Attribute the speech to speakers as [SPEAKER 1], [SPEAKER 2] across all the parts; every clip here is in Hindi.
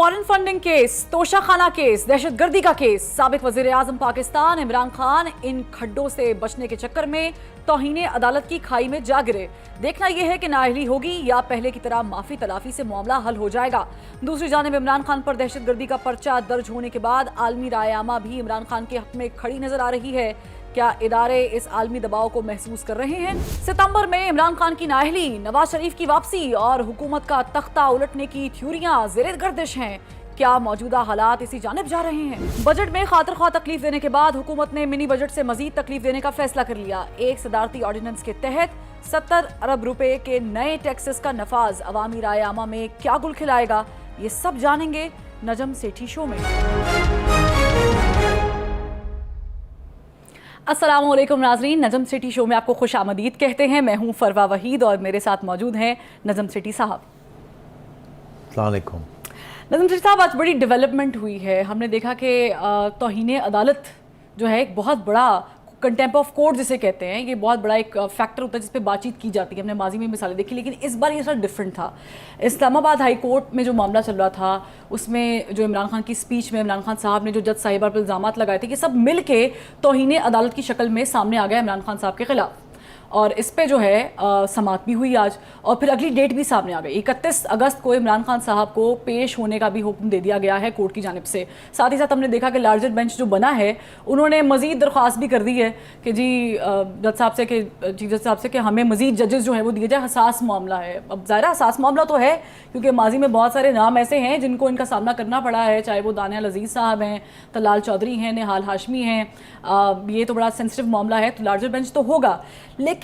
[SPEAKER 1] Foreign funding case, Toshakhana case, दहशतगर्दी का केस, साबिक वजीर आजम पाकिस्तान इमरान खान इन खड्डों से बचने के चक्कर में तौहीने अदालत की खाई में जा गिरे। देखना यह है कि नाअहली होगी या पहले की तरह माफी तलाफी से मामला हल हो जाएगा। दूसरी जानिब इमरान खान पर दहशतगर्दी का पर्चा दर्ज होने के बाद आलमी रायआमा भी इमरान खान के हक में खड़ी नजर आ रही है। क्या इदारे इस आलमी दबाव को महसूस कर रहे हैं? सितंबर में इमरान खान की नाअहली, नवाज शरीफ की वापसी और हुकूमत का तख्ता उलटने की थ्योरियां ज़ेरे गर्दिश हैं। क्या मौजूदा हालात इसी जानिब जा रहे हैं? बजट में खातिर ख्वाह तकलीफ देने के बाद हुकूमत ने मिनी बजट से मजीद तकलीफ देने का फैसला कर लिया। एक सदारती ऑर्डिनेंस के तहत 70 अरब रुपए के नए टैक्सेस का नफाज अवामी राय आमा में क्या गुल खिलाएगा, ये सब जानेंगे नजम सेठी शो में। अस्सलाम वालेकुम नाजरीन, नजम सिटी शो में आपको खुश आमदीद कहते हैं। मैं हूं फरवा वहीद और मेरे साथ मौजूद हैं नजम सिटी साहब।
[SPEAKER 2] अस्सलाम वालेकुम।
[SPEAKER 1] नजम सिटी साहब, आज बड़ी डेवलपमेंट हुई है। हमने देखा कि तौहीने अदालत जो है एक बहुत बड़ा कंटेम्प्ट ऑफ कोर्ट जिसे कहते हैं, ये बहुत बड़ा एक फैक्टर होता है जिस पे बातचीत की जाती है। हमने माजी में मिसालें देखी, लेकिन इस बार ये थोड़ा डिफरेंट था। इस्लामाबाद हाई कोर्ट में जो मामला चल रहा था, उसमें जो इमरान खान की स्पीच में इमरान खान साहब ने जो जज साहिबा पर इल्ज़ाम लगाए थे, ये सब मिल के तौहीने अदालत की शक्ल में सामने आ गया इमरान खान साहब के खिलाफ। और इस पे जो है समाअत भी हुई आज, और फिर अगली डेट भी सामने आ गई। 31 अगस्त को इमरान खान साहब को पेश होने का भी हुक्म दे दिया गया है कोर्ट की जानिब से। साथ ही साथ हमने देखा कि लार्जर बेंच जो बना है, उन्होंने मजीद दरख्वास्त भी कर दी है कि जी जज साहब से, कि चीफ जज साहब से कि हमें मजीद जजेस जो है वो दिए जाए। हसास मामला है, अब ज़ाहिर हसास मामला तो है क्योंकि माजी में बहुत सारे नाम ऐसे हैं जिनको इनका सामना करना पड़ा है, चाहे वो दानिया लजीज़ साहब हैं, तलाल चौधरी हैं, निहाल हाशमी हैं। ये तो बड़ा सेंसिटिव मामला है, तो लार्जर बेंच तो होगा। लेकिन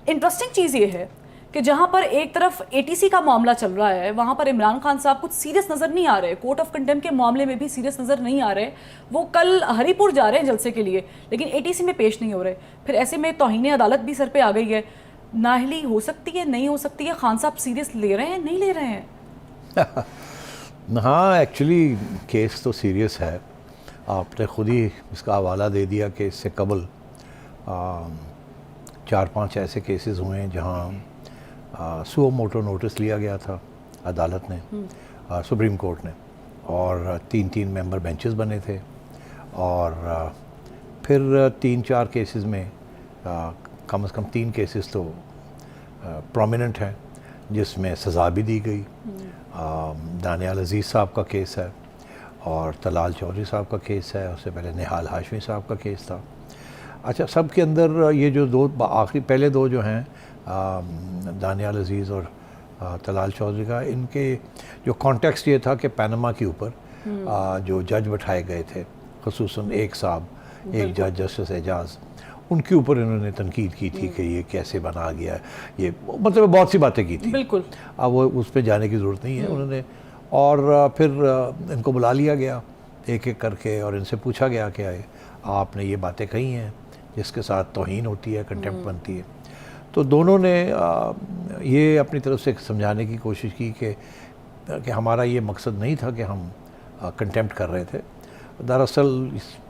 [SPEAKER 1] इंटरेस्टिंग चीज़ ये है कि जहाँ पर एक तरफ एटीसी का मामला चल रहा है, वहाँ पर इमरान खान साहब कुछ सीरियस नज़र नहीं आ रहे। कोर्ट ऑफ कंटेम्प्ट के मामले में भी सीरियस नज़र नहीं आ रहे। वो कल हरीपुर जा रहे हैं जलसे के लिए, लेकिन एटीसी में पेश नहीं हो रहे। फिर ऐसे में तौहीने अदालत भी सर पे आ गई है। नाअहली हो सकती है, नहीं हो सकती है? खान साहब सीरियस ले रहे हैं, नहीं ले रहे हैं?
[SPEAKER 2] हाँ, एक्चुअली केस तो सीरियस है। आपने खुद ही इसका हवाला दे दिया कि इससे कबल 4-5 ऐसे केसेस हुए हैं जहाँ सुओ मोटो नोटिस लिया गया था अदालत ने, सुप्रीम कोर्ट ने, और 3-3 मेंबर बेंचेस बने थे। और फिर 3-4 केसेस में कम से कम 3 केसेस तो प्रोमिनेंट हैं जिसमें सज़ा भी दी गई। दानिया अजीज़ साहब का केस है और तलाल चौधरी साहब का केस है, उससे पहले निहाल हाशमी साहब का केस था। अच्छा, सब के अंदर ये जो दो आखिरी पहले दो जो हैं, दानिया अजीज़ और तलाल चौधरी का, इनके जो कॉन्टेक्स्ट ये था कि पनामा के ऊपर जो जज बैठाए गए थे, खुसूसन एक साहब, एक जज जस्टिस एजाज, उनके ऊपर इन्होंने तनकीद की थी कि ये कैसे बना गया, ये मतलब बहुत सी बातें की थी।
[SPEAKER 1] बिल्कुल,
[SPEAKER 2] अब वो उस पर जाने की ज़रूरत नहीं है उन्होंने। और फिर इनको बुला लिया गया एक एक करके और इनसे पूछा गया कि आपने ये बातें कही हैं जिसके साथ तौहीन होती है, कंटेम्प्ट बनती है। तो दोनों ने ये अपनी तरफ से समझाने की कोशिश की कि हमारा ये मकसद नहीं था कि हम कंटेम्प्ट कर रहे थे। दरअसल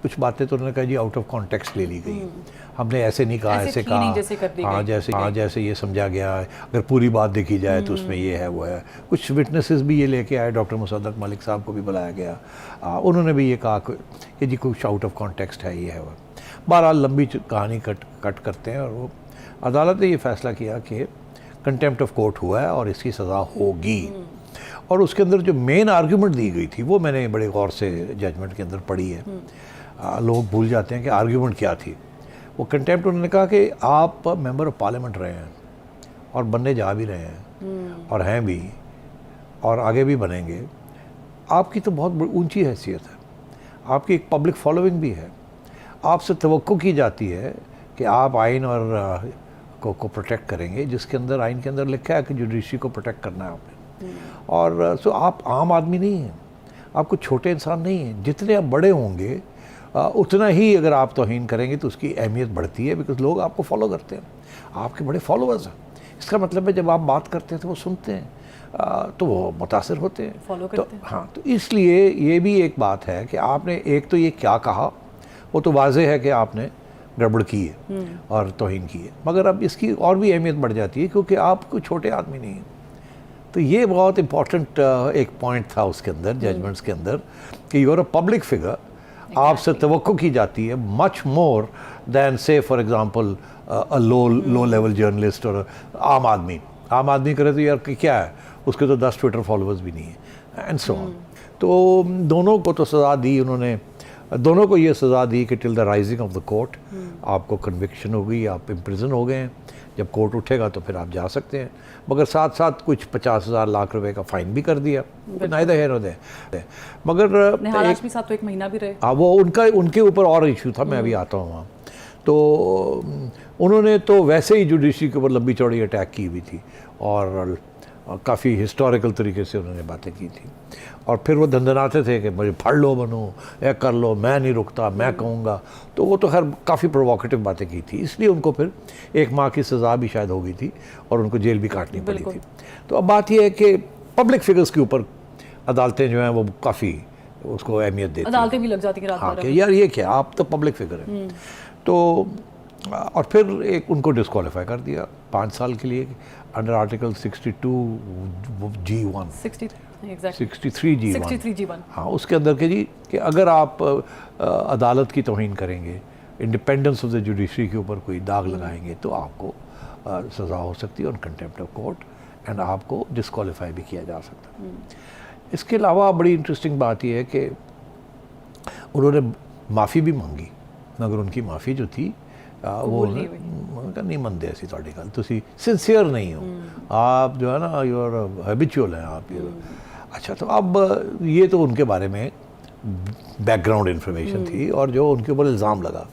[SPEAKER 2] कुछ बातें तो उन्होंने कहा जी आउट ऑफ कॉन्टेक्स्ट ले ली गई, हमने ऐसे नहीं कहा, ऐसे कहा, हाँ जैसे ये समझा गया है। अगर पूरी बात देखी जाए तो उसमें ये है वो है। कुछ विटनेसेस भी ये लेके आए, डॉक्टर मुसद्दक मलिक साहब को भी बुलाया गया, उन्होंने भी ये कहा कि जी कुछ आउट ऑफ कॉन्टेक्स्ट है, ये है वो। बहरहाल लंबी कहानी कट करते हैं और वो अदालत ने ये फ़ैसला किया कि कंटेम्प्ट ऑफ कोर्ट हुआ है और इसकी सज़ा होगी। और उसके अंदर जो मेन आर्ग्यूमेंट दी गई थी वो मैंने बड़े गौर से जजमेंट के अंदर पढ़ी है। लोग भूल जाते हैं कि आर्ग्यूमेंट क्या थी। वो कंटेम्प्ट, उन्होंने कहा कि आप मेंबर ऑफ पार्लियामेंट रहे हैं और बनने जा भी रहे हैं और हैं भी और आगे भी बनेंगे। आपकी तो बहुत ऊंची हैसियत है, आपकी एक पब्लिक फॉलोइंग भी है। आपसे तवक्को की जाती है कि आप आइन और को प्रोटेक्ट करेंगे, जिसके अंदर आइन के अंदर लिखा है कि जुडिशरी को प्रोटेक्ट करना है आपने। और सो आप आम आदमी नहीं हैं, आप कुछ छोटे इंसान नहीं हैं। जितने आप बड़े होंगे उतना ही अगर आप तौहीन करेंगे तो उसकी अहमियत बढ़ती है, बिकॉज लोग आपको फॉलो करते हैं, आपके बड़े फॉलोअर्स हैं। इसका मतलब है जब आप बात करते हैं तो वो सुनते हैं, तो वो मुतासिर होते हैं,
[SPEAKER 1] फॉलो करते हैं।
[SPEAKER 2] हाँ, तो इसलिए ये भी एक बात है कि आपने एक तो ये क्या कहा वो तो वाज़ेह है कि आपने गड़बड़ की है और तौहीन की है, मगर अब इसकी और भी अहमियत बढ़ जाती है क्योंकि आप कोई छोटे आदमी नहीं हैं। तो ये बहुत इम्पॉर्टेंट एक पॉइंट था उसके अंदर, जजमेंट्स के अंदर, कि you are a public figure, आपसे तवक्को की जाती है मच मोर दैन से for example a low level journalist और आम आदमी करे तो यार क्या है, उसके तो 10 ट्विटर फॉलोअर्स भी नहीं है एंड सो ऑन। तो दोनों को तो सज़ा दी उन्होंने, दोनों को ये सज़ा दी कि till the rising of the court आपको कन्विक्शन हो गई, आप इम्प्रिजन हो गए हैं, जब कोर्ट उठेगा तो फिर आप जा सकते हैं, मगर साथ साथ कुछ 50,000 लाख रुपए का फ़ाइन भी कर दिया, नाइदर हियर नॉर देयर। मगर
[SPEAKER 1] निहाल हाशमी साहब तो 1 महीना भी रहे।
[SPEAKER 2] हाँ, वो उनके ऊपर और इशू था, मैं अभी आता हूँ वहाँ। तो उन्होंने तो वैसे ही जुडिशरी के ऊपर लंबी चौड़ी अटैक की हुई थी और काफ़ी हिस्टोरिकल तरीके से उन्होंने बातें की थी, और फिर वो धंधनाते थे कि मुझे फाड़ लो बनो या कर लो, मैं नहीं रुकता, मैं कहूँगा। तो वो तो खैर काफ़ी प्रोवोकेटिव बातें की थी, इसलिए उनको फिर 1 माह की सज़ा भी शायद हो गई थी और उनको जेल भी काटनी पड़ी थी। तो अब बात यह है कि पब्लिक फिगर्स के ऊपर अदालतें जो हैं वो काफ़ी उसको अहमियत देती हैं,
[SPEAKER 1] अदालतें भी लग जाती हैं।
[SPEAKER 2] हाँ कि यार ये क्या, आप तो पब्लिक फिगर हैं। तो और फिर एक उनको डिस्क्वालीफाई कर दिया 5 साल के लिए अंडर आर्टिकल 62G1 63G1 हाँ, उसके अंदर के जी कि अगर आप अदालत की तौहीन करेंगे, इंडिपेंडेंस ऑफ द जुडिशरी के ऊपर कोई दाग लगाएंगे तो आपको सज़ा हो सकती है on contempt of court, and आपको डिस्क्वालीफाई भी किया जा सकता है। इसके अलावा बड़ी इंटरेस्टिंग बात यह है कि उन्होंने माफ़ी भी मांगी, मगर उनकी माफ़ी जो थी वो नहीं मनते, ऐसी थोड़ी गल, तुसी सिंसियर नहीं हो, आप जो है ना यू आर हैबिचुअल हैं आप ये। अच्छा, तो अब ये तो उनके बारे में बैकग्राउंड इन्फॉर्मेशन थी और जो उनके ऊपर इल्ज़ाम लगा।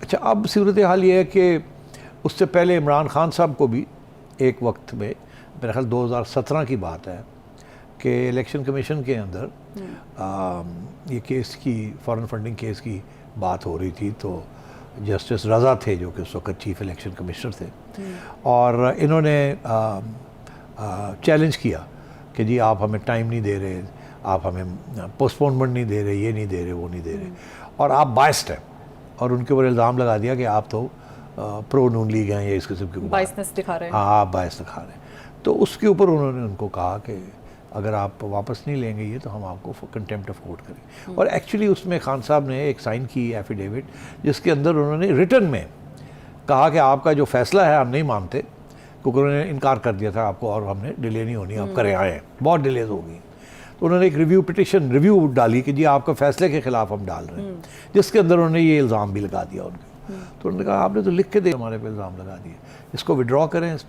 [SPEAKER 2] अच्छा, अब सूरत हाल ये है कि उससे पहले इमरान खान साहब को भी एक वक्त में, मेरे ख्याल 2017 की बात है, कि इलेक्शन कमीशन के अंदर ये केस की फॉरेन फंडिंग केस की बात हो रही थी, तो जस्टिस रज़ा थे जो कि उस वक्त चीफ इलेक्शन कमिश्नर थे, और इन्होंने चैलेंज किया कि जी आप हमें टाइम नहीं दे रहे, आप हमें पोस्टपोनमेंट नहीं दे रहे, ये नहीं दे रहे, वो नहीं दे रहे, और आप बायस्ड हैं, और उनके ऊपर इल्ज़ाम लगा दिया कि आप तो प्रो नून लीग हैं या इस किस्म की
[SPEAKER 1] बायसनेस दिखा रहे हैं।
[SPEAKER 2] हाँ, आप बायस दिखा रहे हैं। तो उसके ऊपर उन्होंने उनको कहा कि अगर आप वापस नहीं लेंगे ये तो हम आपको कंटेम्प्ट ऑफ कोर्ट करेंगे। और एक्चुअली उसमें खान साहब ने एक साइन की एफिडेविट, जिसके अंदर उन्होंने रिटन में कहा कि आपका जो फैसला है हम नहीं मानते, क्योंकि उन्होंने इनकार कर दिया था आपको और हमने डिले नहीं होनी, आप करे आए हैं, बहुत डिलेज हो गई। तो उन्होंने एक रिव्यू डाली कि जी आपका फैसले के खिलाफ हम डाल रहे हैं, जिसके अंदर उन्होंने ये इल्ज़ाम भी लगा दिया उनके। तो उन्होंने कहा आपने तो लिख के दे हमारे पे इल्ज़ाम लगा दिए, इसको विड्रॉ करें इस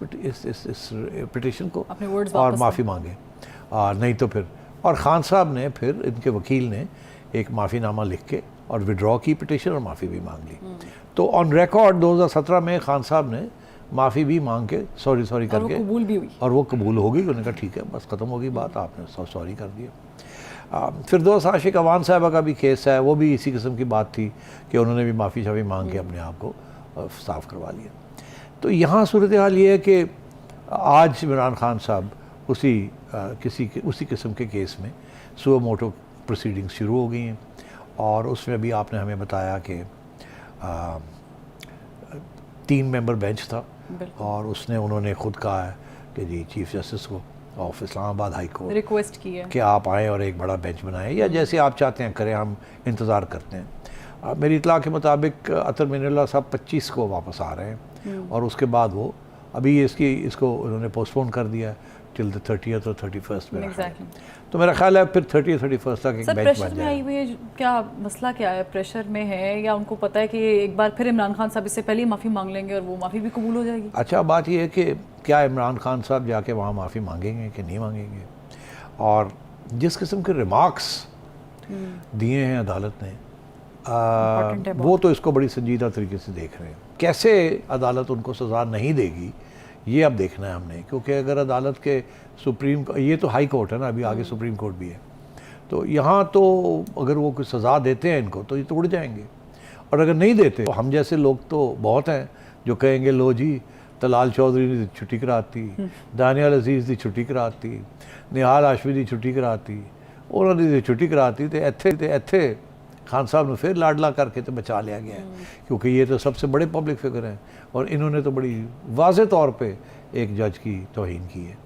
[SPEAKER 2] पिटिशन को और माफ़ी मांगें, नहीं तो फिर। और ख़ान साहब ने फिर, इनके वकील ने एक माफ़ीनामा लिख के और विड्रॉ की पिटिशन और माफ़ी भी मांग ली। तो ऑन रिकॉर्ड 2017 में ख़ान साहब ने माफ़ी भी मांग के सॉरी करके,
[SPEAKER 1] कबूल भी हुई,
[SPEAKER 2] और वो कबूल हो गई। उन्होंने कहा ठीक है बस ख़त्म हो गई बात, आपने सॉरी कर दिया। फिरदौस आशिक अवान साहबा का भी केस है, वो भी इसी किस्म की बात थी कि उन्होंने भी माफ़ी मांग के अपने आप को साफ़ करवा लिया। तो यहाँ सूरत हाल ये है कि आज इमरान खान साहब उसी किस्म के केस में सुओ मोटो प्रोसीडिंग्स शुरू हो गई हैं, और उसमें भी आपने हमें बताया कि 3 मेंबर बेंच था, और उन्होंने खुद कहा है कि जी चीफ जस्टिस को of Islamabad high court
[SPEAKER 1] request की है
[SPEAKER 2] कि आप आएँ और एक बड़ा बेंच बनाएं, या जैसे आप चाहते हैं करें, हम इंतज़ार करते हैं। मेरी इतला के मुताबिक अतर मिनल्ला साहब 25 को वापस आ रहे हैं, और उसके बाद वो अभी इसको उन्होंने पोस्टपोन कर दिया है टिल द 30th और 31st में। तो मेरा ख्याल है फिर 30 31st तक एक बेंच बन जाए।
[SPEAKER 1] क्या मसला क्या है, प्रेशर में है या उनको पता है कि एक बार फिर इमरान खान साहब इससे पहले ही माफ़ी मांग लेंगे और वो माफ़ी भी कबूल हो जाएगी?
[SPEAKER 2] अच्छा, बात ये है कि क्या इमरान खान साहब जाके वहाँ माफ़ी मांगेंगे कि नहीं मांगेंगे, और जिस किस्म के रिमार्क्स दिए हैं अदालत ने, वो तो इसको बड़ी संजीदा तरीके से देख रहे हैं। कैसे अदालत उनको सज़ा नहीं देगी ये अब देखना है हमने, क्योंकि अगर अदालत के ये तो हाई कोर्ट है ना, अभी आगे सुप्रीम कोर्ट भी है, तो यहाँ तो अगर वो कुछ सज़ा देते हैं इनको तो ये तो उड़ जाएंगे, और अगर नहीं देते तो हम जैसे लोग तो बहुत हैं जो कहेंगे लो जी तलाल चौधरी ने छुट्टी कराती, दानियाल अजीज़ की छुट्टी कराती, निहाल हाशमी की छुट्टी कराती, उन्होंने छुट्टी कराती तो इत्थे खान साहब ने फिर लाडला करके तो बचा लिया गया है, क्योंकि ये तो सबसे बड़े पब्लिक फिगर हैं और इन्होंने तो बड़ी वाज़े तौर पे एक जज की तौहीन की है।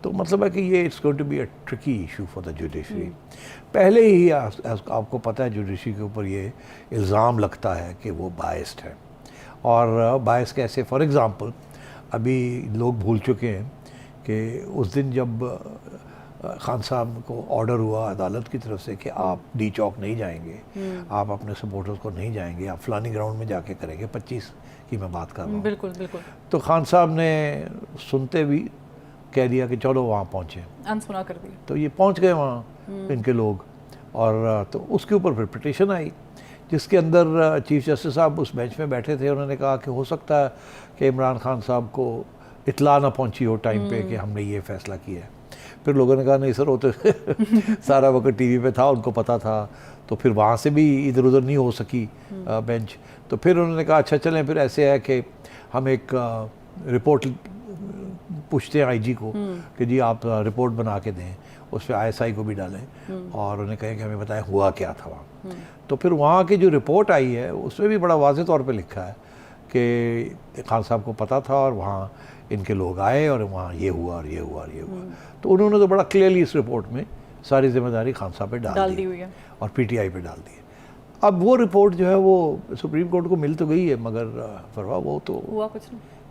[SPEAKER 2] तो मतलब है कि ये it's going to be a tricky issue for the judiciary. पहले ही आपको पता है जुडिशरी के ऊपर ये इल्ज़ाम लगता है कि वो बायस्ड है। और बायस कैसे, फॉर एग्ज़ाम्पल अभी लोग भूल चुके हैं कि उस दिन जब खान साहब को ऑर्डर हुआ अदालत की तरफ से कि आप डी चौक नहीं जाएंगे, आप अपने सपोर्टर्स को नहीं जाएंगे, आप फलानी ग्राउंड में जाके करेंगे, 25 की मैं बात कर रहा हूँ।
[SPEAKER 1] बिल्कुल बिल्कुल।
[SPEAKER 2] तो खान साहब ने सुनते भी कह दिया कि चलो वहाँ पहुँचे,
[SPEAKER 1] अनसुना कर दिया।
[SPEAKER 2] तो ये पहुँच गए वहाँ इनके लोग, और तो उसके ऊपर फिर पिटीशन आई जिसके अंदर चीफ जस्टिस साहब उस बेंच में बैठे थे। उन्होंने कहा कि हो सकता है कि इमरान खान साहब को इतला ना पहुंची हो टाइम पे कि हमने ये फैसला किया है। फिर लोगों ने कहा नहीं सर, वो तो सारा वक्त टीवी पे था, उनको पता था, तो फिर वहाँ से भी इधर उधर नहीं हो सकी बेंच। तो फिर उन्होंने कहा अच्छा चलें, फिर ऐसे है कि हम एक रिपोर्ट पूछते हैं आईजी को कि जी आप रिपोर्ट बना के दें, उस पर आईएसआई को भी डालें और उन्हें कहें कि हमें बताएं हुआ क्या था वहाँ। तो फिर वहाँ की जो रिपोर्ट आई है उसमें भी बड़ा वाज़ेह तौर पे लिखा है कि खान साहब को पता था और वहाँ इनके लोग आए और वहाँ ये हुआ और ये हुआ और ये हुआ। तो उन्होंने तो बड़ा क्लियरली इस रिपोर्ट में सारी जिम्मेदारी खान साहब पे डाल दी
[SPEAKER 1] हुई है
[SPEAKER 2] और पीटीआई पे डाल दी है। अब वो रिपोर्ट जो है वो सुप्रीम कोर्ट को मिल तो गई है, मगर परवाह वो तो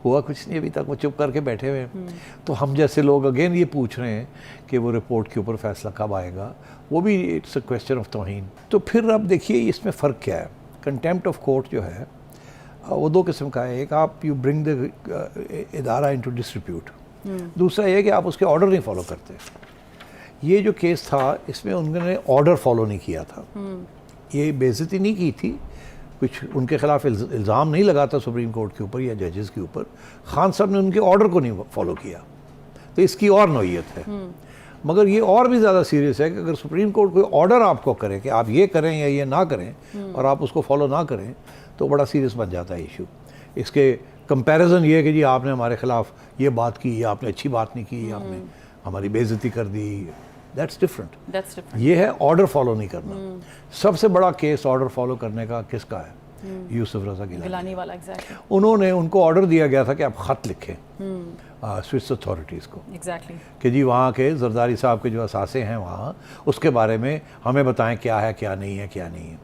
[SPEAKER 1] हुआ कुछ नहीं
[SPEAKER 2] अभी तक, वो चुप करके बैठे हुए हैं। तो हम जैसे लोग अगेन ये पूछ रहे हैं कि वो रिपोर्ट के ऊपर फैसला कब आएगा, वो भी इट्स अ क्वेश्चन ऑफ तौहीन। तो फिर अब देखिए इसमें फ़र्क क्या है। कंटेम्प्ट ऑफ कोर्ट जो है वो दो किस्म का है। एक आप यू ब्रिंग द इदारा इनटू डिस्ट्रीब्यूट, दूसरा ये कि आप उसके ऑर्डर नहीं फॉलो करते। ये जो केस था इसमें उन्होंने ऑर्डर फॉलो नहीं किया था। ये बेइज्जती नहीं की थी, कुछ उनके खिलाफ इल्ज़ाम नहीं लगा था सुप्रीम कोर्ट के ऊपर या जजेस के ऊपर। खान साहब ने उनके ऑर्डर को नहीं फॉलो किया, तो इसकी और नौयत है। मगर ये और भी ज़्यादा सीरियस है कि अगर सुप्रीम कोर्ट कोई ऑर्डर आपको करे कि आप ये करें या ये ना करें और आप उसको फॉलो ना करें, तो बड़ा सीरियस बन जाता है इशू। इसके कंपैरिजन ये है कि जी आपने हमारे खिलाफ ये बात की, या आपने अच्छी बात नहीं की, आपने हमारी बेइज्जती कर दी, दैट्स डिफरेंट। ये है ऑर्डर फॉलो नहीं करना। सबसे बड़ा केस ऑर्डर फॉलो करने का किसका है? यूसुफ रजा गिलानी वाला।
[SPEAKER 1] एग्जैक्टली।
[SPEAKER 2] उन्होंने, उनको ऑर्डर दिया गया था कि आप ख़त लिखें स्विस अथॉरिटीज़ को,
[SPEAKER 1] एग्जैक्टली,
[SPEAKER 2] कि जी वहाँ के जरदारी साहब के जो असासे हैं वहाँ, उसके बारे में हमें बताएं क्या है क्या नहीं है क्या नहीं है।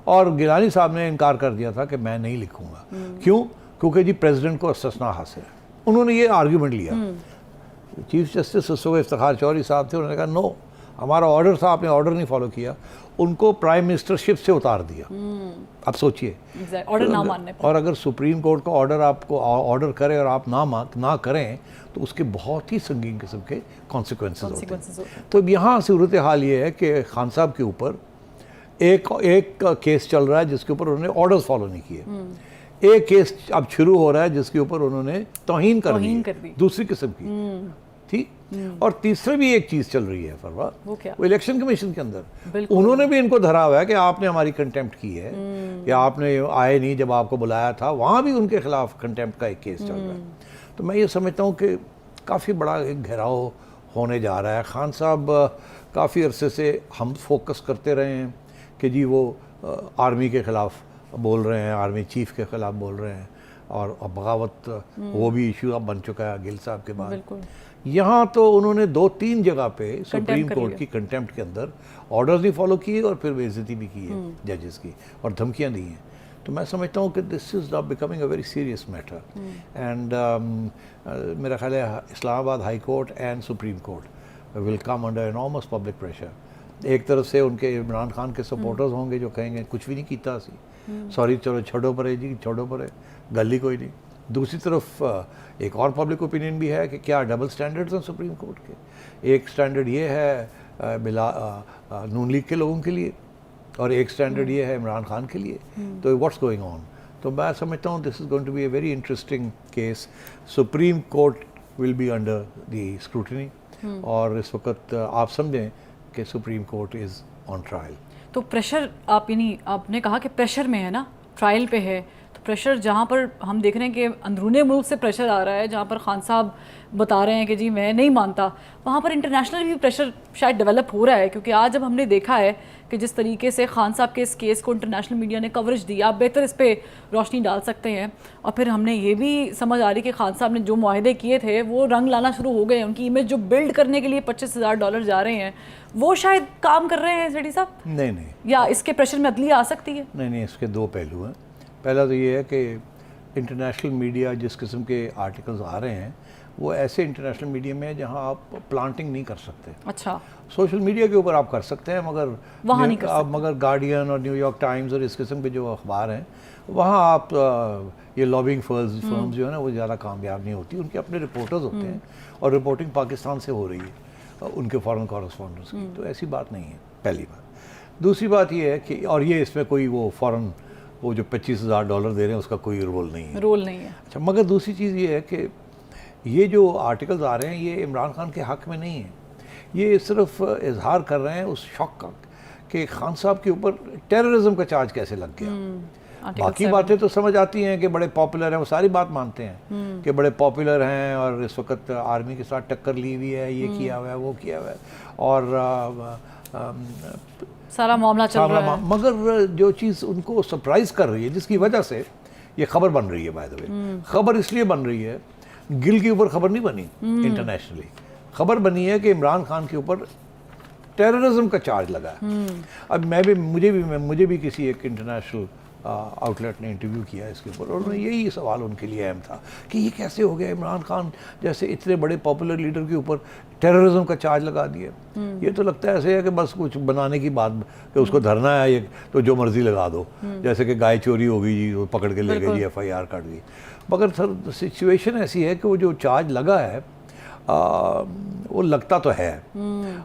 [SPEAKER 2] और गिलानी साहब ने इनकार कर दिया था कि मैं नहीं लिखूँगा। क्यों? क्योंकि जी प्रेसिडेंट को इस्तिस्ना हासिल है। उन्होंने ये आर्ग्यूमेंट लिया। चीफ जस्टिस उस वक्त इफ्तिखार चौधरी साहब थे, उन्होंने कहा नो, हमारा ऑर्डर था, आपने ऑर्डर नहीं फॉलो किया, उनको प्राइम मिनिस्टरशिप से उतार दिया। अब सोचिए
[SPEAKER 1] ऑर्डर ना मानने पर।
[SPEAKER 2] और अगर सुप्रीम कोर्ट का ऑर्डर आपको ऑर्डर करे और आप ना करें तो उसके बहुत ही संगीन किस्म के कॉन्सिक्वेंसेस होते हैं। तो यहाँ सूरत हाल ये है कि खान साहब के ऊपर एक केस चल रहा है जिसके ऊपर उन्होंने ऑर्डर्स फॉलो नहीं किए। एक केस अब शुरू हो रहा है जिसके ऊपर उन्होंने तौहीन कर दी दूसरी किस्म की, ठीक। और तीसरे भी एक चीज़ चल रही है फरवा, वो इलेक्शन कमीशन के अंदर उन्होंने भी इनको धरा हुआ है कि आपने हमारी कंटेम्प्ट की है, कि आपने आए नहीं जब आपको बुलाया था। वहाँ भी उनके खिलाफ कंटेम्प्ट का एक केस चल रहा है। तो मैं ये समझता हूँ कि काफ़ी बड़ा एक घेराव होने जा रहा है। खान साहब काफ़ी अरसे से हम फोकस करते रहे हैं कि जी वो आर्मी के ख़िलाफ़ बोल रहे हैं, आर्मी चीफ के ख़िलाफ़ बोल रहे हैं, और बगावत वो भी इशू अब बन चुका है गिल साहब के बाद। यहाँ तो उन्होंने 2-3 जगह पे सुप्रीम कोर्ट की कंटेम्प्ट के अंदर ऑर्डर्स नहीं फॉलो किए और फिर बेइज्जती भी की है जजेस की और धमकियाँ दी हैं। तो मैं समझता हूँ कि this is now becoming a very serious matter. And मेरा ख्याल है Islamabad high court and supreme Court will come under enormous public pressure. एक तरफ से उनके इमरान खान के सपोर्टर्स होंगे जो कहेंगे कुछ भी नहीं कीता असी, सॉरी चलो छोड़ो परे जी, छोड़ो परे, गल ही कोई नहीं। दूसरी तरफ एक और पब्लिक ओपिनियन भी है कि क्या डबल स्टैंडर्ड्स हैं सुप्रीम कोर्ट के। एक स्टैंडर्ड ये है नून लीग के लोगों के लिए और एक स्टैंडर्ड ये है इमरान खान के लिए। तो व्हाट्स गोइंग ऑन? तो मैं समझता हूँ this is going to be a very interesting case. Supreme Court will be under the scrutiny और इस वक्त आप समझें कि Supreme Court is on trial.
[SPEAKER 1] तो प्रेशर, आप यानी आपने कहा कि प्रेशर में है ना, ट्रायल पे है, तो प्रेशर जहाँ पर हम देख रहे हैं कि अंदरूनी मुल्क से प्रेशर आ रहा है, जहाँ पर खान साहब बता रहे हैं कि जी मैं नहीं मानता, वहाँ पर इंटरनेशनल भी प्रेशर शायद डेवलप हो रहा है। क्योंकि आज जब हमने देखा है कि जिस तरीके से खान साहब के इस केस को इंटरनेशनल मीडिया ने कवरेज दी, आप बेहतर इस पर रोशनी डाल सकते हैं। और फिर हमने ये भी समझ आ रही कि खान साहब ने जो मुआहदे किए थे वो रंग लाना शुरू हो गए, उनकी इमेज जो बिल्ड करने के लिए $25,000 जा रहे हैं वो शायद काम कर रहे हैं सेठी साहब।
[SPEAKER 2] नहीं,
[SPEAKER 1] या इसके प्रेशर में अदलिया आ सकती है?
[SPEAKER 2] नहीं, इसके दो पहलू हैं। पहला तो ये है कि इंटरनेशनल मीडिया जिस किस्म के आर्टिकल्स आ रहे हैं वो ऐसे इंटरनेशनल मीडिया में है जहां आप प्लांटिंग नहीं कर सकते।
[SPEAKER 1] अच्छा।
[SPEAKER 2] सोशल मीडिया के ऊपर आप कर सकते हैं, मगर
[SPEAKER 1] वहाँ नहीं कर सकते।
[SPEAKER 2] मगर गार्डियन और न्यूयॉर्क टाइम्स और इस किस्म के जो अखबार हैं वहाँ आप ये लॉबिंग फर्म्स जो है ना वो ज़्यादा कामयाब नहीं होती। उनके अपने रिपोर्टर्स होते हैं और रिपोर्टिंग पाकिस्तान से हो रही है, उनके फॉरेन कॉरेस्पॉन्डेंट्स की, तो ऐसी बात नहीं है, पहली बात। दूसरी बात ये है कि और ये इसमें कोई वो फ़ौरन वो जो $25,000 दे रहे हैं उसका कोई रोल नहीं है। अच्छा, मगर दूसरी चीज़ ये है कि ये जो आर्टिकल्स आ रहे हैं ये इमरान खान के हक़ में नहीं है, ये सिर्फ इजहार कर रहे हैं उस शौक का कि खान साहब के ऊपर टेररिज्म का चार्ज कैसे लग गया। बाकी बातें तो समझ आती हैं कि बड़े पॉपुलर हैं, वो सारी बात मानते हैं कि बड़े पॉपुलर हैं और इस वक्त आर्मी के साथ टक्कर ली हुई है, ये किया हुआ है, वो किया हुआ है और
[SPEAKER 1] सारा मामला चल रहा है।
[SPEAKER 2] मगर जो चीज़ उनको सरप्राइज कर रही है, जिसकी वजह से ये खबर बन रही है, बाय द वे खबर इसलिए बन रही है, गिल के ऊपर खबर नहीं बनी इंटरनेशनली, खबर बनी है कि इमरान खान के ऊपर टेररिज्म का चार्ज लगा है। अब मुझे भी किसी एक इंटरनेशनल आउटलेट ने इंटरव्यू किया इसके ऊपर और यही सवाल उनके लिए अहम था कि ये कैसे हो गया, इमरान खान जैसे इतने बड़े पॉपुलर लीडर के ऊपर टेररिज्म का चार्ज लगा दिया। ये तो लगता है ऐसे है कि बस कुछ बनाने की बात कि उसको धरना है ये तो जो मर्जी लगा दो, जैसे कि गाय चोरी हो गई जी, वो पकड़ के ले गए जी, FIR काट दी। मगर सर सिचुएशन ऐसी है कि वो जो चार्ज लगा है वो लगता तो है।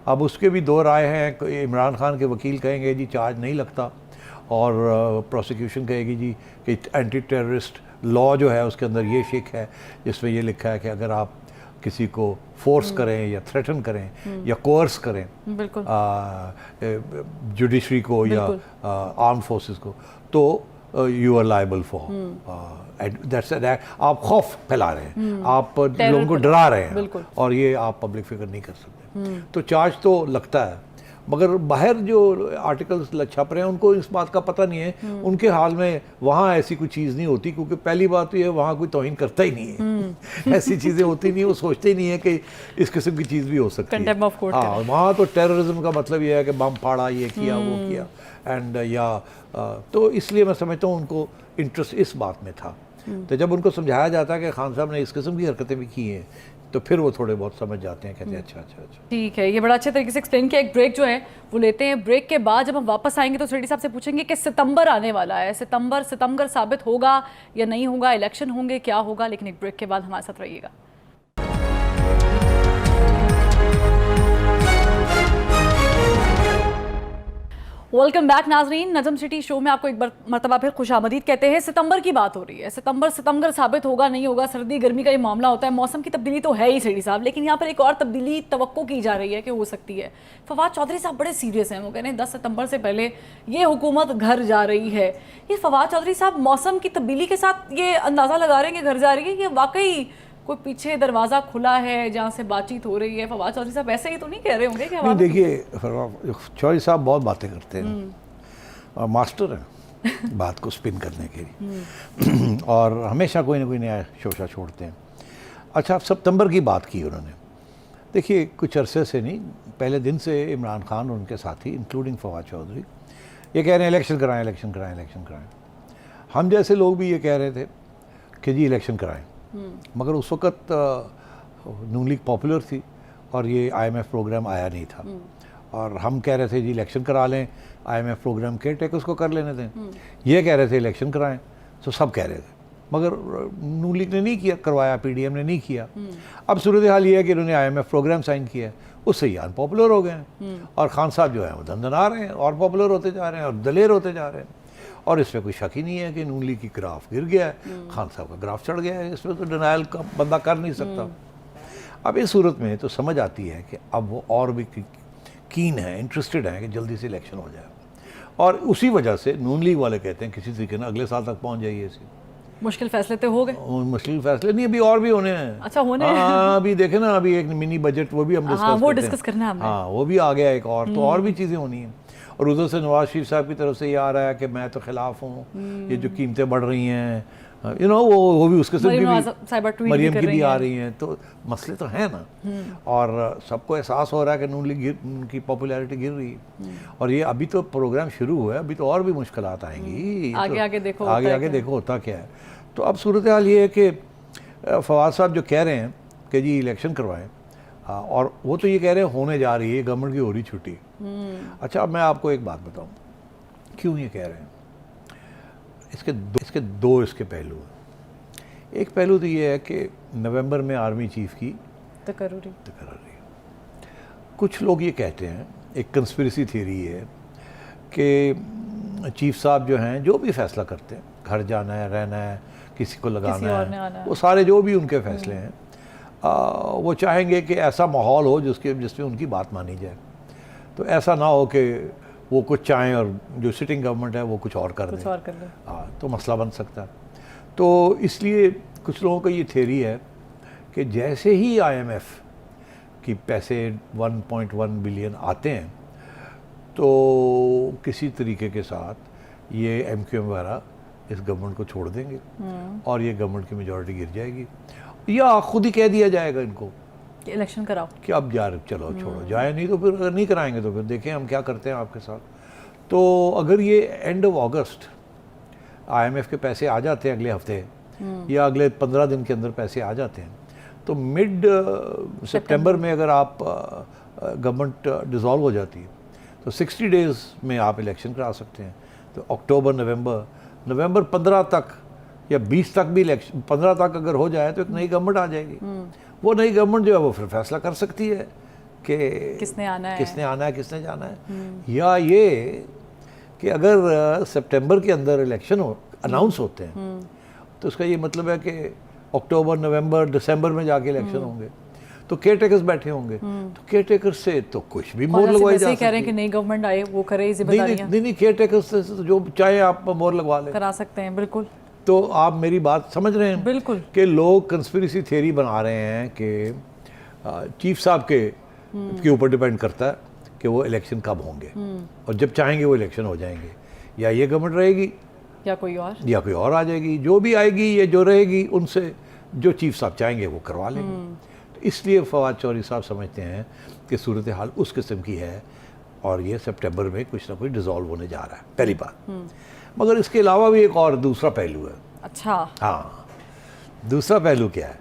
[SPEAKER 2] अब उसके भी दो राय हैं, इमरान खान के वकील कहेंगे जी चार्ज नहीं लगता और प्रोसिक्यूशन कहेगी जी कि एंटी टेररिस्ट लॉ जो है उसके अंदर ये शिक है जिसमें ये लिखा है कि अगर आप किसी को फोर्स करें या थ्रेटन करें या कोर्स करें जुडिशरी को या आर्म फोर्सेस को, तो you are liable for that's आप खौफ फैला रहे हैं, आप लोगों को डरा रहे हैं और ये आप पब्लिक फिगर नहीं कर सकते। तो चार्ज तो लगता है, मगर बाहर जो आर्टिकल्स छप रहे हैं उनको इस बात का पता नहीं है, उनके हाल में वहाँ ऐसी कोई चीज़ नहीं होती, क्योंकि पहली बात तो ये वहाँ कोई तौहीन करता ही नहीं है। ऐसी चीज़ें होती नहीं, वो सोचते ही नहीं है कि इस किस्म की चीज़ भी हो सकती है। हाँ, वहाँ तो टेररिज्म का मतलब ये है कि बम फाड़ा, ये किया, वो किया, एंड तो इसलिए मैं समझता हूँ उनको इंटरेस्ट इस बात में था। तो जब उनको समझाया जाता है कि खान साहब ने इस किस्म की हरकतें भी की हैं तो फिर वो थोड़े बहुत समझ जाते हैं, कहते हैं अच्छा।
[SPEAKER 1] ठीक है, ये बड़ा अच्छे तरीके से एक्सप्लेन किया। एक ब्रेक जो है वो लेते हैं, ब्रेक के बाद जब हम वापस आएंगे तो सेठी साहब से पूछेंगे कि सितंबर आने वाला है, सितंबर साबित होगा या नहीं होगा, इलेक्शन होंगे, क्या होगा। लेकिन एक ब्रेक के बाद हमारे साथ रहिएगा। वेलकम बैक नाजरीन, नजम सिटी शो में आपको एक बार मरतबा फिर खुशामदीद कहते हैं। सितंबर की बात हो रही है, सितंबर साबित होगा नहीं होगा, सर्दी गर्मी का ये मामला होता है, मौसम की तब्दीली तो है ही सेठी साहब, लेकिन यहाँ पर एक और तब्दीली तवक्को की जा रही है कि हो सकती है। फवाद चौधरी साहब बड़े सीरियस हैं, वो कह रहे हैं 10 सितंबर से पहले ये हुकूमत घर जा रही है। ये फवाद चौधरी साहब मौसम की तब्दीली के साथ ये अंदाज़ा लगा रहे हैं कि घर जा रही है, कि वाकई कोई पीछे दरवाज़ा खुला है जहाँ से बातचीत हो रही है? फवाद चौधरी साहब ऐसे ही तो नहीं कह रहे होंगे कि
[SPEAKER 2] देखिए, चौधरी साहब बहुत बातें करते हैं और मास्टर हैं बात को स्पिन करने के लिए और हमेशा कोई ना कोई नया शोशा छोड़ते हैं। अच्छा, सितंबर की बात की उन्होंने। देखिए, कुछ अरसे से नहीं, पहले दिन से इमरान खान और उनके साथी इंक्लूडिंग फवाद चौधरी ये कह रहे हैं इलेक्शन कराएं। हम जैसे लोग भी ये कह रहे थे कि जी इलेक्शन कराएं, मगर उस वक़्त नून लीग पॉपुलर थी और ये IMF प्रोग्राम आया नहीं था और हम कह रहे थे जी इलेक्शन करा लें, IMF प्रोग्राम केयर टेकर्स को कर लेने दें। ये कह रहे थे इलेक्शन कराएं, तो सब कह रहे थे, मगर नून लीग ने नहीं किया, करवाया, PDM ने नहीं किया। अब सूरत हाल ये है कि इन्होंने IMF प्रोग्राम साइन किया है, उससे ये अनपॉपुलर हो गए हैं और खान साहब जो है वो दंदना रहे हैं और पॉपुलर होते जा रहे हैं और दलेर होते जा रहे हैं। और इसमें कोई शक ही नहीं है कि नून लीग की ग्राफ गिर गया है, खान साहब का ग्राफ चढ़ गया है, इसमें तो डिनायल का बंदा कर नहीं सकता। अब इस सूरत में तो समझ आती है कि अब वो और भी कीन है, इंटरेस्टेड हैं कि जल्दी से इलेक्शन हो जाए और उसी वजह से नून लीग वाले कहते हैं किसी तरीके ना अगले साल तक पहुंच जाइए इसी।
[SPEAKER 1] मुश्किल फैसले तो हो गए।
[SPEAKER 2] मुश्किल फैसले नहीं, अभी और भी होने हैं।
[SPEAKER 1] अच्छा, होने हैं।
[SPEAKER 2] हाँ, अभी देखे ना, अभी एक मिनी बजट वो भी हम
[SPEAKER 1] हाँ, वो
[SPEAKER 2] डिस्कस
[SPEAKER 1] डिस्कस करना है हमने।
[SPEAKER 2] हाँ, वो भी आ गया एक और, तो और भी चीज़ें होनी हैं। और उधर से नवाज शरीफ साहब की तरफ से ये आ रहा है कि मैं तो खिलाफ हूँ, ये जो कीमतें बढ़ रही हैं, वो भी उसके
[SPEAKER 1] मरीम नवाज़ साहिबा ट्वीट भी
[SPEAKER 2] मरियम
[SPEAKER 1] कर
[SPEAKER 2] की
[SPEAKER 1] रही
[SPEAKER 2] भी आ
[SPEAKER 1] हैं।
[SPEAKER 2] रही हैं, तो मसले तो हैं ना। और सबको एहसास हो रहा है कि नून लीग की पॉपुलैरिटी गिर रही है। और ये अभी तो प्रोग्राम शुरू हुआ है, अभी तो और भी मुश्किलात आएंगी। ये
[SPEAKER 1] आगे
[SPEAKER 2] तो
[SPEAKER 1] आगे देखो
[SPEAKER 2] आगे आगे देखो होता क्या है। तो अब सूरत हाल ये है कि फवाद साहब जो कह रहे हैं कि जी इलेक्शन करवाएं, और वो तो ये कह रहे हैं होने जा रही है, गवर्नमेंट की हो रही छुट्टी। अच्छा, अब मैं आपको एक बात बताऊं क्यों ये कह रहे हैं। इसके दो इसके पहलू हैं। एक पहलू तो ये है कि नवंबर में आर्मी चीफ की
[SPEAKER 1] तकर्रुरी।
[SPEAKER 2] कुछ लोग ये कहते हैं, एक कंस्पिरेसी थ्योरी है कि चीफ साहब जो हैं जो भी फैसला करते हैं, घर जाना है, रहना है, किसी को लगाना है, वो सारे जो भी उनके फैसले हैं, वो चाहेंगे कि ऐसा माहौल हो जिसमें उनकी बात मानी जाए। तो ऐसा ना हो कि वो कुछ चाहें और जो सिटिंग गवर्नमेंट है वो कुछ और कर दे। हाँ, तो मसला बन सकता है। तो इसलिए कुछ लोगों का ये थ्योरी है कि जैसे ही IMF की पैसे 1.1 बिलियन आते हैं, तो किसी तरीके के साथ ये MQM वगैरह इस गवर्नमेंट को छोड़ देंगे और ये गवर्नमेंट की मेजॉरिटी गिर जाएगी, या खुद ही कह दिया जाएगा इनको
[SPEAKER 1] इलेक्शन कराओ
[SPEAKER 2] कि अब यार चलो छोड़ो, जाए नहीं तो फिर, अगर नहीं कराएंगे तो फिर देखें हम क्या करते हैं आपके साथ। तो अगर ये एंड ऑफ अगस्त IMF के पैसे आ जाते हैं अगले हफ्ते, या अगले 15 दिन के अंदर पैसे आ जाते हैं, तो मिड सितंबर में अगर आप गवर्नमेंट डिसॉल्व हो जाती है तो 60 डेज़ में आप इलेक्शन करा सकते हैं। तो अक्टूबर, नवंबर 15 तक या 20 तक भी इलेक्शन, 15 तक अगर हो जाए तो एक नई गवर्नमेंट आ जाएगी। वो नई गवर्नमेंट जो है वो फिर फैसला कर सकती है कि किसने आना है, किसने जाना है। या ये कि अगर सितंबर के अंदर इलेक्शन अनाउंस होते हैं तो उसका ये मतलब है कि अक्टूबर, नवंबर, दिसंबर में जाके इलेक्शन होंगे, तो केयर टेकर्स बैठे होंगे, तो केयर टेकर्स से तो कुछ भी मोहर लगवाई जा सकती है।
[SPEAKER 1] कह रहे हैं कि नई गवर्नमेंट आए वो करे जिम्मेदारियां।
[SPEAKER 2] नहीं, केयर टेकर्स से तो जो चाहे आप मोहर लगवा लें,
[SPEAKER 1] करा सकते हैं। बिल्कुल।
[SPEAKER 2] तो आप मेरी बात समझ रहे हैं?
[SPEAKER 1] बिल्कुल।
[SPEAKER 2] कि लोग कंस्पिरेसी थ्योरी बना रहे हैं कि चीफ साहब के ऊपर डिपेंड करता है कि वो इलेक्शन कब होंगे, और जब चाहेंगे वो इलेक्शन हो जाएंगे, या ये गवर्नमेंट रहेगी
[SPEAKER 1] या कोई और
[SPEAKER 2] आ जाएगी। जो भी आएगी ये जो रहेगी, उनसे जो चीफ साहब चाहेंगे वो करवा लेंगे। तो इसलिए फवाद चौधरी साहब समझते हैं कि सूरत हाल उस किस्म की है और ये सितंबर में कुछ ना कुछ डिसॉल्व होने जा रहा है, पहली बात। मगर इसके अलावा भी एक और दूसरा पहलू है।
[SPEAKER 1] अच्छा।
[SPEAKER 2] हाँ, दूसरा पहलू क्या है?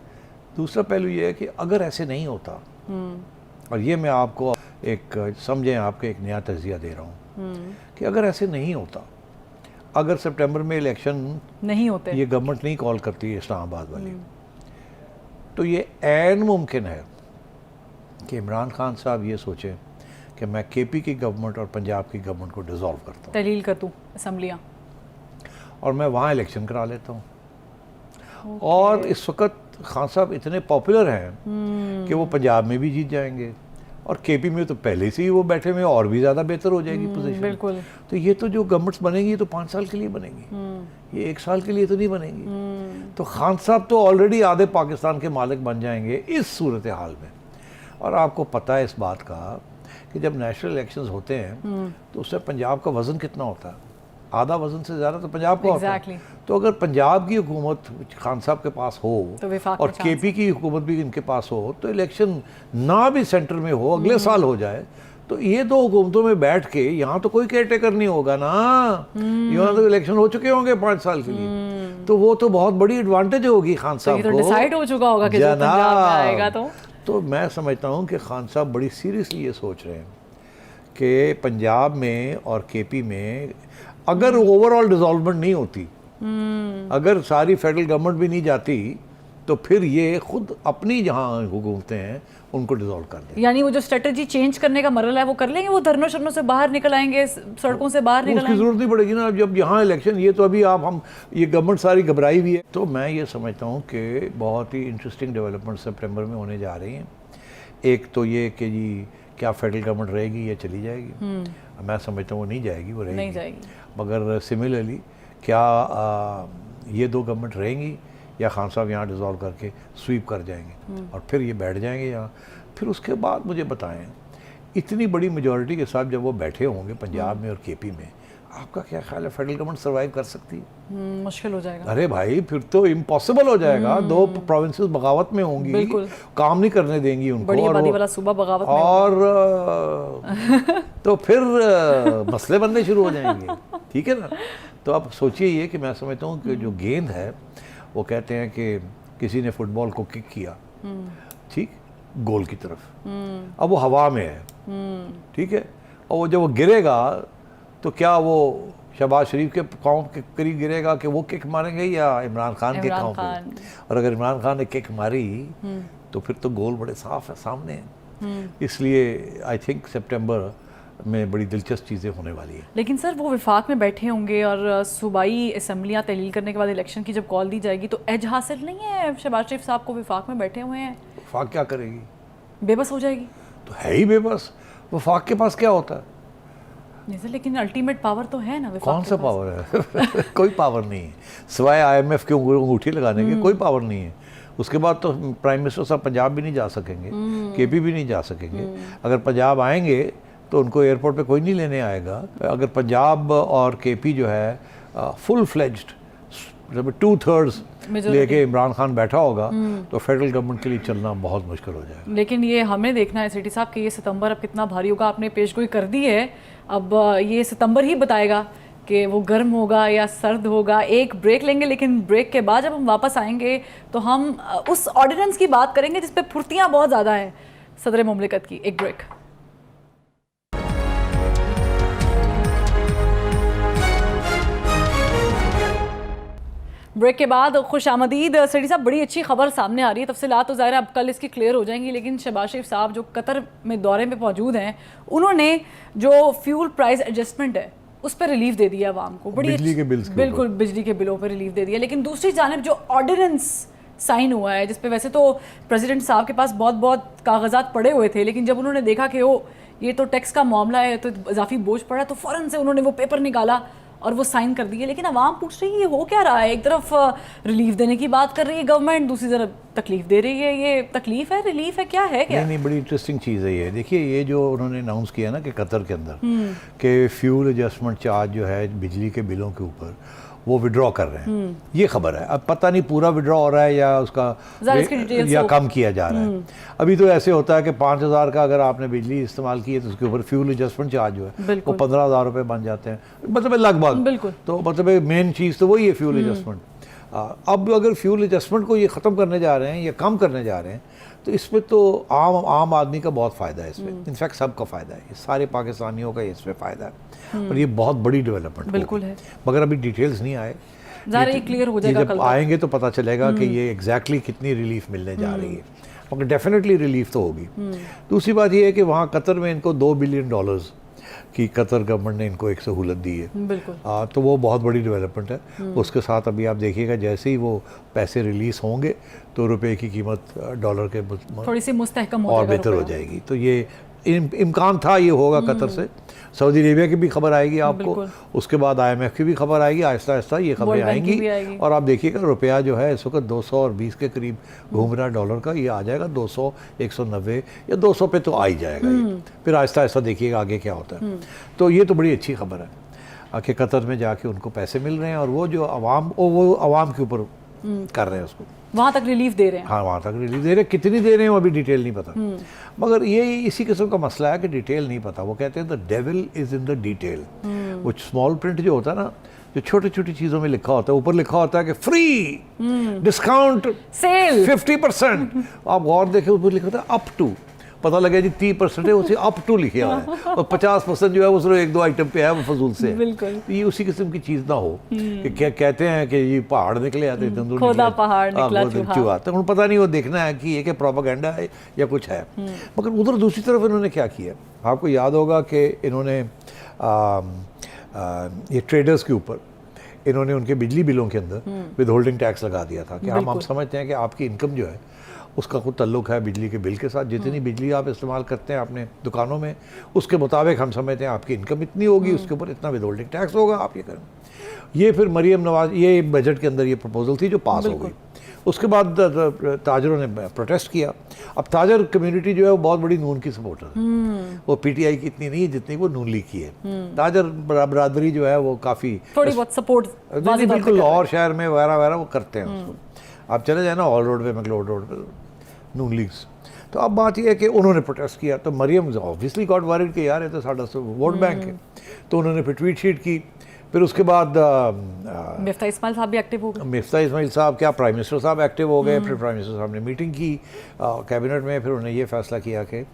[SPEAKER 2] दूसरा पहलू ये है कि अगर ऐसे नहीं होता, और ये मैं आपको एक समझें, आपको एक नया तजिया दे रहा हूँ कि अगर ऐसे नहीं होता, अगर सितंबर में इलेक्शन
[SPEAKER 1] नहीं होते, ये
[SPEAKER 2] गवर्नमेंट नहीं कॉल करती इस्लामाबाद वाली, तो ये ऐन मुमकिन है कि इमरान खान साहब ये सोचें कि मैं KP की गवर्नमेंट और पंजाब की गवर्नमेंट को डिसॉल्व करता हूँ,
[SPEAKER 1] तहलील कर दूँ असम्बलियाँ, और
[SPEAKER 2] मैं वहाँ इलेक्शन करा लेता हूँ। और इस वक्त खान साहब इतने पॉपुलर हैं कि वो पंजाब में भी जीत जाएंगे, और KP में तो पहले से ही वो बैठे हुए, और भी ज़्यादा बेहतर हो जाएगी पोजीशन।
[SPEAKER 1] बिल्कुल।
[SPEAKER 2] तो ये तो जो गवर्नमेंट्स बनेंगी ये तो 5 साल के लिए बनेंगी, ये 1 साल के लिए तो नहीं बनेंगी। तो खान साहब तो ऑलरेडी आधे पाकिस्तान के मालिक बन जाएंगे इस सूरत हाल में। और आपको पता है इस बात का कि जब नेशनल इलेक्शंस होते हैं तो उसमें पंजाब का वज़न कितना होता है? आधा वज़न से ज़्यादा तो पंजाब का होता है। तो अगर पंजाब की हुकूमत खान साहब के पास हो तो और KP की हुकूमत भी इनके पास हो, तो इलेक्शन ना भी सेंटर में हो, अगले साल हो जाए, तो ये दो हुकूमतों में बैठ के यहाँ तो कोई केयर टेकर नहीं होगा ना। यहाँ तो इलेक्शन हो चुके होंगे 5 साल के लिए, तो वो तो बहुत बड़ी एडवांटेज होगी खान साहब को।
[SPEAKER 1] डिसाइड हो चुका होगा कि जो पंजाब में आएगा।
[SPEAKER 2] तो मैं समझता हूँ कि खान साहब बड़ी सीरियसली ये सोच रहे हैं कि पंजाब में और KP में अगर ओवरऑल डिसॉल्वमेंट नहीं होती, अगर सारी फेडरल गवर्नमेंट भी नहीं जाती, तो फिर ये खुद अपनी जहाँ हुकूमतें हैं उनको डिसॉल्व कर दें।
[SPEAKER 1] यानी वो जो स्ट्रेटजी चेंज करने का मरहला है वो कर लेंगे, वो धरनों शरनों से बाहर निकल आएंगे, सड़कों से बाहर निकल आएंगे।
[SPEAKER 2] उसकी जरूरत नहीं पड़ेगी ना, जब यहाँ इलेक्शन, ये तो अभी हम ये गवर्नमेंट सारी घबराई हुई है। तो मैं ये समझता हूँ कि बहुत ही इंटरेस्टिंग डेवलपमेंट सितंबर में होने जा रही हैं। एक तो ये कि जी क्या फेडरल गवर्नमेंट रहेगी या चली जाएगी? मैं समझता हूँ वो नहीं जाएगी, वो रहेगी।
[SPEAKER 1] नहीं जाएगी।
[SPEAKER 2] मगर सिमिलरली क्या ये दो गवर्नमेंट रहेंगी या खान साहब यहाँ डिज़ोल्व करके स्वीप कर जाएंगे और फिर ये बैठ जाएंगे यहाँ। फिर उसके बाद मुझे बताएं, इतनी बड़ी मेजॉरिटी के साथ जब वो बैठे होंगे पंजाब में और केपी में, आपका क्या ख्याल है फेडरल गवर्नमेंट सर्वाइव कर सकती है?
[SPEAKER 1] मुश्किल हो जाएगा।
[SPEAKER 2] अरे भाई फिर तो इम्पॉसिबल हो जाएगा। दो प्रोविंसेस बगावत में होंगी, काम नहीं करने देंगी उनको,
[SPEAKER 1] बड़ी आबादी वाला सूबा बगावत में
[SPEAKER 2] और तो फिर मसले बनने शुरू हो जाएंगे। ठीक है ना? तो आप सोचिए ये कि मैं समझता हूँ कि जो गेंद है, वो कहते हैं कि किसी ने फुटबॉल को किक किया, ठीक, गोल की तरफ, अब वो हवा में है, ठीक है, और वो जब वो गिरेगा तो क्या वो शहबाज शरीफ के पाँव के करीब गिरेगा कि वो किक मारेंगे या इमरान खान के पाँव पे? और अगर इमरान खान ने किक मारी तो फिर तो गोल बड़े साफ है, सामने है। इसलिए आई थिंक सितंबर में बड़ी दिलचस्प चीज़ें होने वाली है।
[SPEAKER 1] लेकिन सर वो विफाक में बैठे होंगे और सूबाई असम्बलियाँ तहलील करने के बाद इलेक्शन की जब कॉल दी जाएगी तो एज हासिल नहीं है शहबाज शरीफ साहब को? विफाक में बैठे हुए हैं,
[SPEAKER 2] वफाक क्या करेगी?
[SPEAKER 1] बेबस हो जाएगी।
[SPEAKER 2] तो है ही बेबस। वफाक के पास क्या होता है?
[SPEAKER 1] नहीं सर, लेकिन अल्टीमेट पावर तो है ना विफाक
[SPEAKER 2] कौन सा पावर है? कोई पावर नहीं है सिवाय IMF की अंगूठी लगाने के, कोई पावर नहीं है। उसके बाद तो प्राइम मिनिस्टर साहब पंजाब भी नहीं जा सकेंगे, केपी भी नहीं जा सकेंगे। अगर पंजाब आएंगे तो उनको एयरपोर्ट पे कोई नहीं लेने आएगा। अगर पंजाब और केपी जो है फुल फ्लेज्ड 2/3 लेके इमरान खान बैठा होगा तो फेडरल गवर्नमेंट के लिए चलना बहुत मुश्किल हो जाएगा।
[SPEAKER 1] लेकिन ये हमें देखना है सिटी साहब कि ये सितंबर अब कितना भारी होगा। आपने पेशगोई कर दी है, अब ये सितंबर ही बताएगा कि वो गर्म होगा या सर्द होगा। एक ब्रेक लेंगे, लेकिन ब्रेक के बाद जब हम वापस आएंगे तो हम उस ऑर्डिनेंस की बात करेंगे जिस पे फुर्तियाँ बहुत ज़्यादा हैं सदर मुमलिकत की। एक ब्रेक। ब्रेक के बाद खुश आमदीद। सड़ी साहब, बड़ी अच्छी खबर सामने आ रही है। तफसीलात तो ज़ाहिर है अब कल इसकी क्लियर हो जाएंगी, लेकिन शहबाज शरीफ साहब जो कतर में दौरे में मौजूद हैं, उन्होंने जो फ्यूल प्राइस एडजस्टमेंट है उस पर रिलीफ दे दिया आवाम को। बड़ी
[SPEAKER 2] बिजली के बिल्स,
[SPEAKER 1] बिल्कुल बिजली के बिलों पर रिलीफ दे दिया। लेकिन दूसरी जानिब जो ऑर्डिनेंस साइन हुआ है, जिस पे वैसे तो प्रेसिडेंट साहब के पास बहुत बहुत कागजात पड़े हुए थे, लेकिन जब उन्होंने देखा कि ओ ये तो टैक्स का मामला है, तो इजाफी बोझ पड़ा, तो फ़ौरन से उन्होंने वो पेपर निकाला और वो साइन कर दिए। लेकिन आवाम पूछ रही है ये हो क्या रहा है? एक तरफ रिलीफ देने की बात कर रही है गवर्नमेंट, दूसरी तरफ तकलीफ दे रही है। ये तकलीफ है, रिलीफ है, क्या है? क्या
[SPEAKER 2] नहीं, बड़ी इंटरेस्टिंग चीज़ है ये। देखिए, ये जो उन्होंने अनाउंस किया ना कि कतर के अंदर कि फ्यूल एडजस्टमेंट चार्ज जो है बिजली के बिलों के ऊपर वो विड्रॉ कर रहे हैं, ये खबर है। अब पता नहीं पूरा विड्रॉ हो रहा है या उसका या कम किया जा रहा है। अभी तो ऐसे होता है कि 5,000 का अगर आपने बिजली इस्तेमाल की है तो उसके ऊपर फ्यूल एडजस्टमेंट चार्ज जो है वो 15,000 रुपये बन जाते हैं, मतलब लगभग। तो मतलब मेन चीज़ तो वही है फ्यूल एडजस्टमेंट। अब अगर फ्यूल एडजस्टमेंट को ये ख़त्म करने जा रहे हैं या कम करने जा रहे हैं तो इसमें तो आम आदमी का बहुत फ़ायदा है इसमें। इनफैक्ट सबका फ़ायदा है, ये सारे पाकिस्तानियों का इसमें फ़ायदा है और ये बहुत बड़ी डेवलपमेंट
[SPEAKER 1] बिल्कुल है।
[SPEAKER 2] मगर अभी डिटेल्स नहीं आए,
[SPEAKER 1] ये क्लियर हो जाएगा
[SPEAKER 2] जब आएंगे तो पता चलेगा कि ये एग्जैक्टली कितनी रिलीफ मिलने जा रही है। मगर डेफिनेटली रिलीफ तो होगी। दूसरी बात ये है कि वहाँ कतर में इनको $2 बिलियन की कतर गवर्नमेंट ने इनको एक सहूलत दी है।
[SPEAKER 1] बिल्कुल।
[SPEAKER 2] तो वो बहुत बड़ी डेवलपमेंट है। उसके साथ अभी आप देखिएगा जैसे ही वो पैसे रिलीज़ होंगे तो रुपए की कीमत डॉलर के
[SPEAKER 1] थोड़ी सी मुस्तहकम
[SPEAKER 2] और बेहतर हो जाएगी। तो ये इम्कान था ये होगा कतर से। सऊदी अरेबिया की भी खबर आएगी आपको, उसके बाद IMF की भी खबर आएगी। आहिस्ता आहिस्ता ये खबरें आएंगी और आप देखिएगा रुपया जो है इस वक्त 220 के करीब घूम रहा है डॉलर का। ये आ जाएगा 200, 190 या 200 पे तो आ ही जाएगा ये। फिर आहिस्ता आहिस्ता देखिएगा आगे क्या होता है। तो ये तो बड़ी अच्छी खबर है कि कतर में जाके उनको पैसे मिल रहे हैं और वो जो वो आवाम के ऊपर कर रहे हैं उसको,
[SPEAKER 1] वहाँ तक रिलीफ दे रहे हैं।
[SPEAKER 2] हाँ, वहाँ तक रिलीफ दे रहे हैं। कितनी दे रहे हैं वो अभी डिटेल नहीं पता, मगर ये इसी किस्म का मसला है कि डिटेल नहीं पता। वो कहते हैं the devil is in the detail. वो स्मॉल प्रिंट जो होता है ना, जो छोटी छोटी चीज़ों में लिखा होता है, ऊपर लिखा होता है कि फ्री डिस्काउंट
[SPEAKER 1] सेल
[SPEAKER 2] 50%, आप गौर देखें ऊपर लिखा होता है अप टू, पता लगे जी 30% है, उसे अप टू लिखे हुआ है और 50% जो है वो सिर्फ 1-2 आइटम पे है, वो फजूल से है।
[SPEAKER 1] बिल्कुल।
[SPEAKER 2] ये उसी किस्म की चीज़ ना हो कि क्या कहते हैं कि ये पहाड़ निकले आते हैं,
[SPEAKER 1] खोदा पहाड़ निकला चूहा।
[SPEAKER 2] तो उन्हें पता नहीं, वो देखना है कि ये क्या प्रोपेगेंडा है या कुछ है। मगर उधर दूसरी तरफ इन्होंने क्या किया, आपको याद होगा कि इन्होंने ये ट्रेडर्स के ऊपर इन्होंने उनके बिजली बिलों के अंदर विद होल्डिंग टैक्स लगा दिया था कि हम समझते हैं कि आपकी इनकम जो है उसका कोई तल्लुक है बिजली के बिल के साथ। जितनी बिजली आप इस्तेमाल करते हैं अपने दुकानों में, उसके मुताबिक हम समझते हैं आपकी इनकम इतनी होगी, उसके ऊपर इतना विदहोल्डिंग टैक्स होगा, आप ये करें। ये फिर मरीम नवाज, ये बजट के अंदर ये प्रपोजल थी जो पास हो गई। उसके बाद ताजरों ने प्रोटेस्ट किया। अब ताजर कम्युनिटी जो है वो बहुत बड़ी नून की सपोर्टर है, वो पीटीआई की इतनी नहीं है जितनी वो नून लीग की है। ताजर बरादरी जो है वो काफ़ी
[SPEAKER 1] थोड़ी बहुत सपोर्ट
[SPEAKER 2] बिल्कुल लाहौर शहर में वगैरह वगैरह वो करते हैं उसको। आप चले जाए ना ऑल रोड पे, मैकलोड रोड पे, नून लीग्स। तो अब बात यह है कि उन्होंने प्रोटेस्ट किया, तो मरियम ऑब्वियसली गॉट वरीड कि यार ये तो साਡਾ वोट बैंक है। तो उन्होंने फिर ट्वीट शीट की। फिर उसके बाद
[SPEAKER 1] मिफ्ता इस्माइल साहब भी एक्टिव हो गए।
[SPEAKER 2] मिफ्ता इस्माइल साहब क्या, प्राइम मिनिस्टर साहब एक्टिव हो गए। फिर प्राइम मिनिस्टर साहब ने मीटिंग की कैबिनेट में। फिर उन्होंने ये फैसला किया कि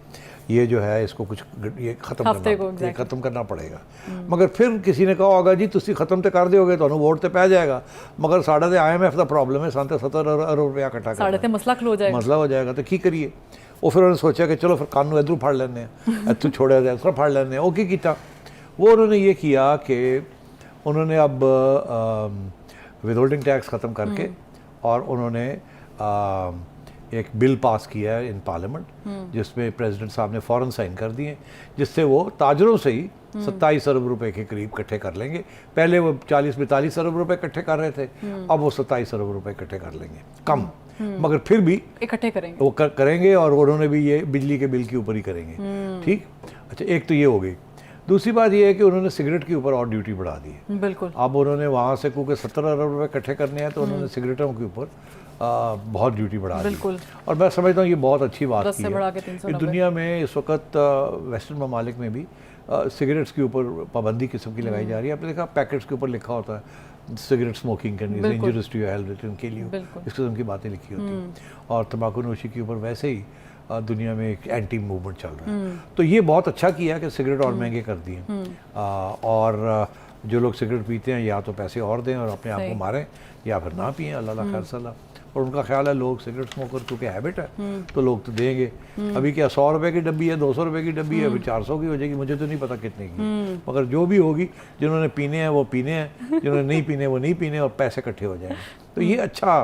[SPEAKER 2] ये जो है इसको कुछ ये ख़त्म करना पड़ेगा। मगर फिर किसी ने कहा होगा जी तुसी ख़त्म तो कर दोगे, तो वोट तो पै जाएगा, मगर साढ़ा तो IMF का प्रॉब्लम है, साढ़े 70 अरब रुपया इकट्ठा
[SPEAKER 1] करना,
[SPEAKER 2] मसला हो जाएगा। तो की करिए। वो फिर उन्होंने सोचा कि चलो फिर कानून इधरों फड़ लेने, इतों छोड़े इस तरह फड़ लेने। वो की किया, वो उन्होंने ये किया कि उन्होंने अब विदहोल्डिंग टैक्स ख़त्म करके और उन्होंने एक बिल पास किया है इन पार्लियामेंट, जिसमें प्रेसिडेंट साहब ने फ़ौरन साइन कर दिए, जिससे वो ताजरों से ही 27 अरब रुपए के करीब इकट्ठे कर लेंगे। पहले वो 40-42 अरब रुपए इकट्ठे कर रहे थे, अब वो 27 अरब रुपए इकट्ठे कर लेंगे, कम, मगर फिर भी
[SPEAKER 1] इकट्ठे करेंगे,
[SPEAKER 2] वो करेंगे। और उन्होंने भी ये बिजली के बिल के ऊपर ही करेंगे। ठीक, अच्छा, एक तो ये हो गई। दूसरी बात ये है कि उन्होंने सिगरेट के ऊपर और ड्यूटी बढ़ा दी है।
[SPEAKER 1] बिल्कुल।
[SPEAKER 2] अब उन्होंने वहाँ से क्योंकि 70 अरब रुपए इकट्ठे करने हैं, तो उन्होंने सिगरेटों के ऊपर बहुत ड्यूटी बढ़ा दी। और मैं समझता हूँ ये बहुत अच्छी बात की है कि दुनिया में इस वक्त वेस्टर्न ममालिक में भी सिगरेट्स के ऊपर पाबंदी किस्म की लगाई जा रही है। आपने देखा पैकेट्स के ऊपर लिखा होता है cigarette smoking can be injurious to your health, उनके लिए इस किस्म की बातें लिखी होती हैं। और तंबाकू नोशी के ऊपर वैसे ही दुनिया में एक एंटी मूवमेंट चल रहा है। तो ये बहुत अच्छा किया कि सिगरेट और महंगे कर दिए। और जो लोग सिगरेट पीते हैं या तो पैसे और दें और अपने आप को मारें, या फिर ना पिएं, अल्लाह खैर सलाह। और उनका ख्याल है लोग सिगरेट स्मोकर क्योंकि हैबिट है तो लोग तो देंगे। अभी क्या 100 रुपए की डब्बी है, 200 रुपए की डब्बी है, फिर 400 की हो जाएगी, मुझे तो नहीं पता कितने की, मगर जो भी होगी, जिन्होंने पीने हैं वो पीने हैं, जिन्होंने नहीं पीने वो नहीं पीने, और पैसे इकट्ठे हो जाएंगे। तो ये अच्छा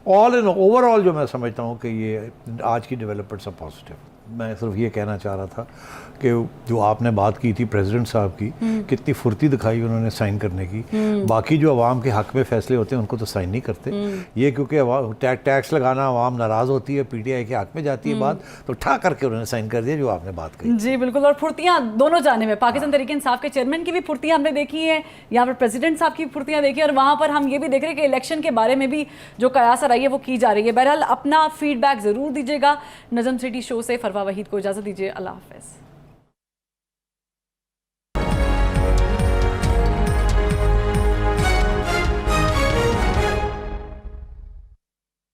[SPEAKER 2] ऑल इन ओवरऑल जो मैं समझता हूँ कि ये आज की डेवलपमेंट्स आर पॉजिटिव। मैं सिर्फ ये कहना चाह रहा था कि जो आपने बात की थी प्रेसिडेंट साहब की, कितनी फुर्ती दिखाई उन्होंने साइन करने की। बाकी जो अवाम के हक में फैसले होते हैं उनको तो साइन नहीं करते। ये क्योंकि टैक्स लगाना अवाम नाराज़ होती है, पीटीआई के हक में जाती है बात, तो ठा करके उन्होंने साइन कर दिया जो आपने बात कही।
[SPEAKER 1] जी बिल्कुल। और फुर्तियाँ दोनों जाने में, पाकिस्तान तहरीक इंसाफ के चेयरमैन की भी फुर्तियाँ हमने देखी है, यहाँ पर प्रेसिडेंट साहब की फुर्तियाँ देखी, और वहाँ पर हम ये भी देख रहे हैं कि इलेक्शन के बारे में भी जो कयास आ रही है वो की जा रही है। बहरहाल अपना फीडबैक ज़रूर दीजिएगा। नज़म सिटी शो से फरवा वहीद को इजाज़त दीजिए। अल्लाह हाफ़िज़।